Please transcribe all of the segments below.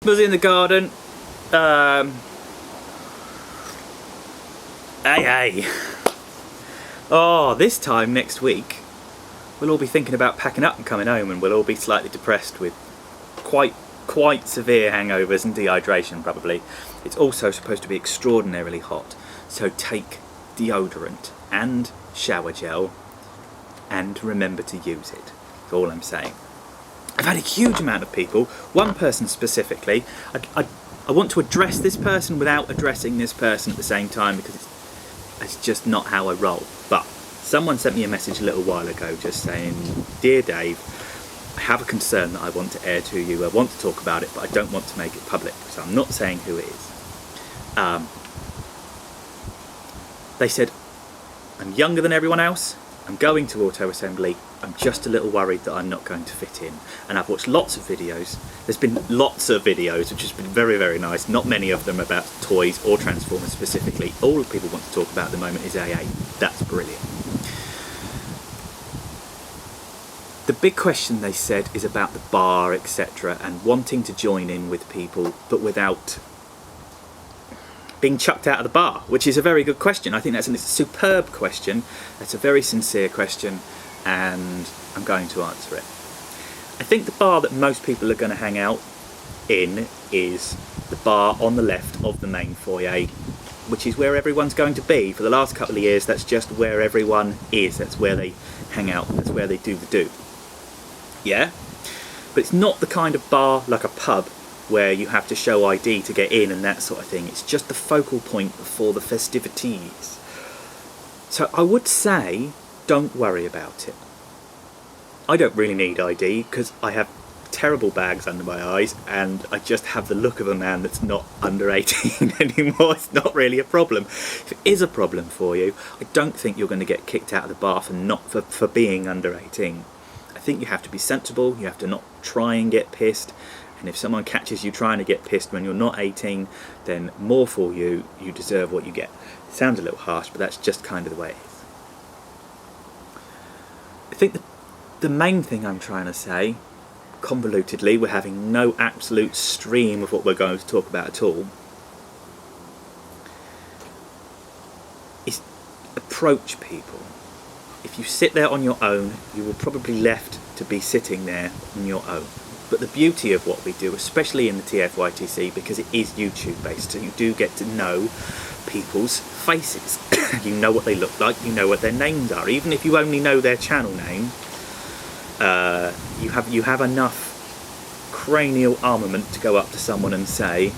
Was in the garden. Hey. Oh, this time next week, we'll all be thinking about packing up and coming home, and we'll all be slightly depressed with quite severe hangovers and dehydration probably. It's also supposed to be extraordinarily hot, so take deodorant and shower gel and remember to use it. That's all I'm saying. I've had a huge amount of people, one person specifically. I want to address this person without addressing this person at the same time because it's just not how I roll. But someone sent me a message a little while ago just saying, "Dear Dave, I have a concern that I want to air to you. I want to talk about it, but I don't want to make it public." So I'm not saying who it is. They said, "I'm younger than everyone else. I'm going to auto assembly. I'm just a little worried that I'm not going to fit in." And I've watched lots of videos. There's been lots of videos, which has been very, very nice. Not many of them about toys or Transformers specifically. All people want to talk about at the moment is AA. That's brilliant. The big question, they said, is about the bar, etc., and wanting to join in with people, but without being chucked out of the bar, which is a very good question. I think that's a superb question. That's a very sincere question, and I'm going to answer it. I think the bar that most people are going to hang out in is the bar on the left of the main foyer, which is where everyone's going to be. For the last couple of years, that's just where everyone is. That's where they hang out. That's where they do the do. Yeah? But it's not the kind of bar like a pub where you have to show ID to get in and that sort of thing. It's just the focal point for the festivities. So I would say, don't worry about it. I don't really need ID because I have terrible bags under my eyes and I just have the look of a man that's not under 18 anymore. It's not really a problem. If it is a problem for you, I don't think you're going to get kicked out of the bar for being under 18. I think you have to be sensible, you have to not try and get pissed, and if someone catches you trying to get pissed when you're not 18, then more for you, you deserve what you get. It sounds a little harsh, but that's just kind of the way it is. I think the main thing I'm trying to say, convolutedly, we're having no absolute stream of what we're going to talk about at all, is approach people. If you sit there on your own, you will probably left to be sitting there on your own. But the beauty of what we do, especially in the TFYTC, because it is YouTube based, so you do get to know people's faces. You know what they look like, you know what their names are. Even if you only know their channel name, you have enough cranial armament to go up to someone and say,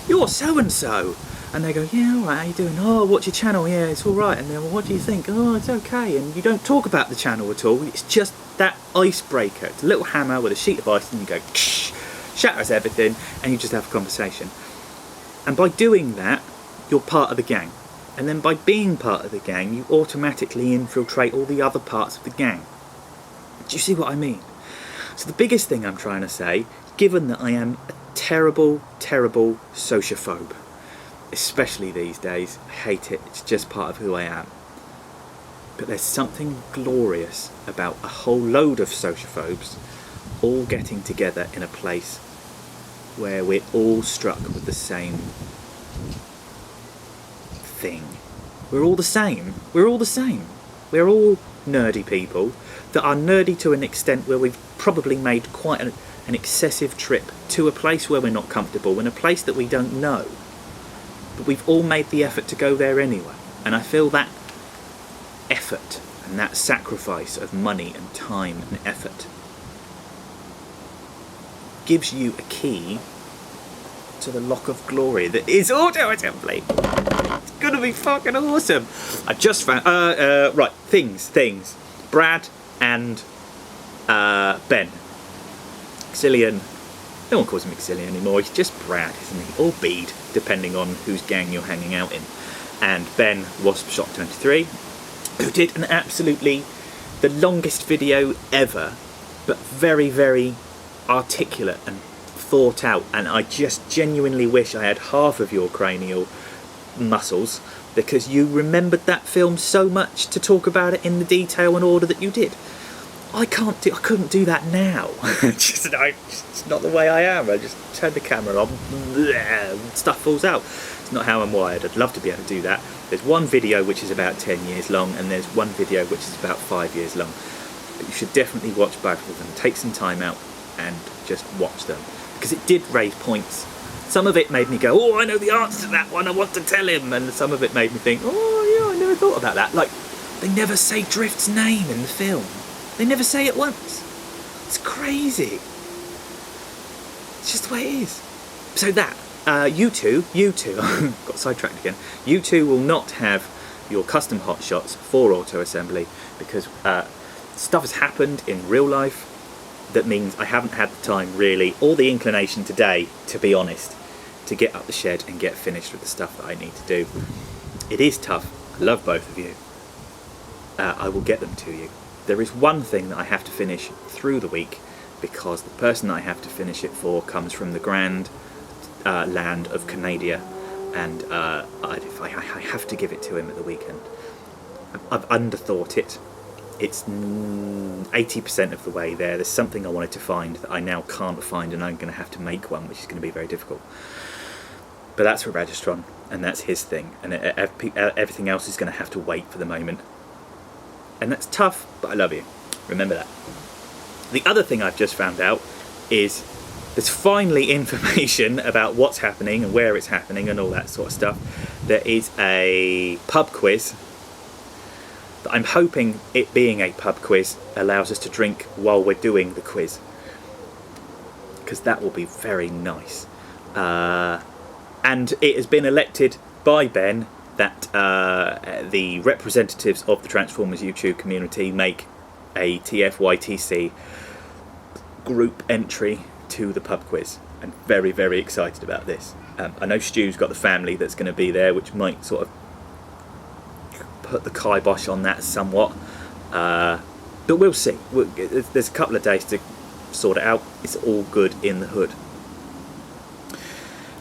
"You're so-and-so." And they go, "Yeah, alright, how you doing? Oh, what's your channel? Yeah, it's alright." And then, "Well, what do you think?" "Oh, it's okay." And you don't talk about the channel at all. It's just that icebreaker. It's a little hammer with a sheet of ice and you go, shatters everything, and you just have a conversation. And by doing that, you're part of the gang. And then by being part of the gang, you automatically infiltrate all the other parts of the gang. Do you see what I mean? So the biggest thing I'm trying to say, given that I am a terrible, terrible sociophobe, especially these days, I hate it, it's just part of who I am. But there's something glorious about a whole load of sociophobes all getting together in a place where we're all struck with the same thing. We're all the same. We're all the same. We're all nerdy people that are nerdy to an extent where we've probably made quite an excessive trip to a place where we're not comfortable, in a place that we don't know. But we've all made the effort to go there anyway. And I feel that effort and that sacrifice of money and time and effort gives you a key to the lock of glory that is auto assembly. It's gonna be fucking awesome. I just found right, things. Brad and Ben. Xillian. No one calls him Xillian anymore, he's just Brad, isn't he? Or Bede, depending on whose gang you're hanging out in. And Ben, Wasp Shot 23, who did an absolutely the longest video ever, but very, very articulate and thought out, and I just genuinely wish I had half of your cranial muscles, because you remembered that film so much to talk about it in the detail and order that you did. I couldn't do that now. It's not the way I am. I just turn the camera on, stuff falls out. It's not how I'm wired. I'd love to be able to do that. There's one video which is about 10 years long, and there's one video which is about 5 years long. But you should definitely watch both of them. Take some time out and just watch them, because it did raise points. Some of it made me go, oh, I know the answer to that one, I want to tell him. And some of it made me think, oh yeah, I never thought about that. Like, they never say Drift's name in the film. They never say it once. It's crazy. It's just the way it is. So that, you two, got sidetracked again. You two will not have your custom hot shots for auto assembly, because stuff has happened in real life that means I haven't had the time really, or the inclination today, to be honest, to get up the shed and get finished with the stuff that I need to do. It is tough. I love both of you. I will get them to you. There is one thing that I have to finish through the week, because the person that I have to finish it for comes from the grand land of Canada, and I have to give it to him at the weekend. I've underthought it. It's 80% of the way there. There's something I wanted to find that I now can't find, and I'm going to have to make one, which is going to be very difficult. But that's for Registron, and that's his thing, and everything else is going to have to wait for the moment. And that's tough, but I love you. Remember that. The other thing I've just found out is there's finally information about what's happening and where it's happening and all that sort of stuff. There is a pub quiz. I'm hoping it being a pub quiz allows us to drink while we're doing the quiz, because that will be very nice. And it has been elected by Ben that the representatives of the Transformers YouTube community make a TFYTC group entry to the pub quiz. I'm very, very excited about this. I know Stu's got the family that's going to be there, which might sort of put the kibosh on that somewhat. But we'll see. There's a couple of days to sort it out. It's all good in the hood.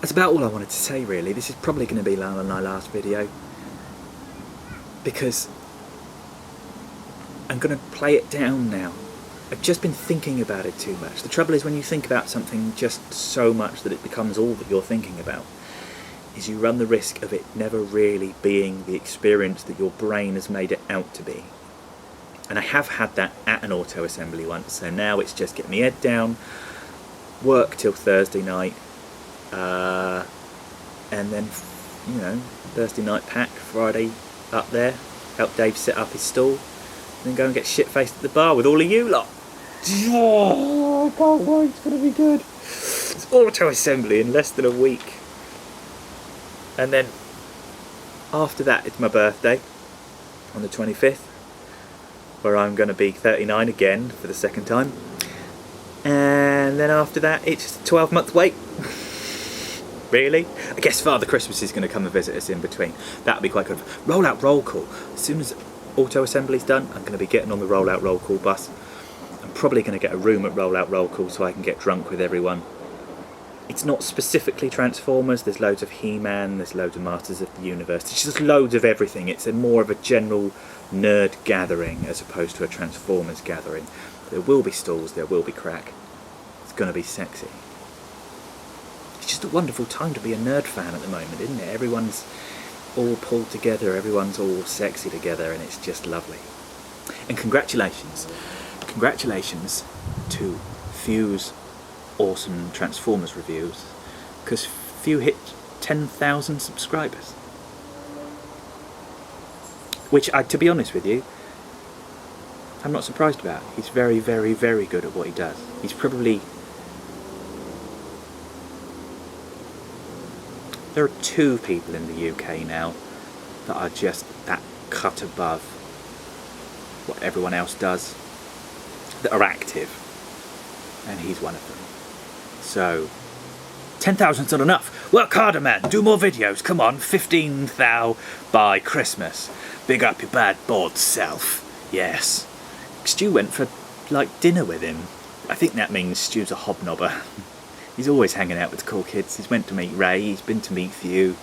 That's about all I wanted to say, really. This is probably going to be my last video, because I'm going to play it down now. I've just been thinking about it too much. The trouble is, when you think about something just so much that it becomes all that you're thinking about, is you run the risk of it never really being the experience that your brain has made it out to be. And I have had that at an auto assembly once, so now it's just get my head down, work till Thursday night, and then, you know, Thursday night pack, Friday up there, help Dave set up his stall, and then go and get shit-faced at the bar with all of you lot. Oh, I can't wait, it's going to be good. It's auto assembly in less than a week. And then after that, it's my birthday on the 25th, where I'm going to be 39 again for the second time. And then after that, it's just a 12-month wait. Really? I guess Father Christmas is going to come and visit us in between. That'll be quite good. Rollout roll call. As soon as auto assembly's done, I'm going to be getting on the rollout roll call bus. I'm probably going to get a room at rollout roll call so I can get drunk with everyone. It's not specifically Transformers. There's loads of He-Man, there's loads of Masters of the Universe. There's just loads of everything. It's more of a general nerd gathering as opposed to a Transformers gathering. There will be stalls, there will be crack. It's going to be sexy. It's just a wonderful time to be a nerd fan at the moment, isn't it? Everyone's all pulled together, everyone's all sexy together, and it's just lovely. And congratulations to Few's awesome Transformers reviews, because Few hit 10,000 subscribers, which, to be honest with you, I'm not surprised about. He's very, very, very good at what he does. He's probably... There are 2 people in the UK now that are just that cut above what everyone else does, that are active, and he's one of them. So 10,000's not enough. Work harder, man. Do more videos. Come on, 15,000 by Christmas. Big up your bad bored self. Yes. Stu went for dinner with him. I think that means Stu's a hobnobber. He's always hanging out with cool kids. He's went to meet Ray, he's been to meet Few.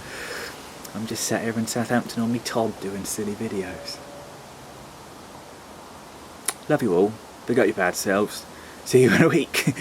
I'm just sat here in Southampton on me Todd doing silly videos. Love you all. Look out your bad selves. See you in a week.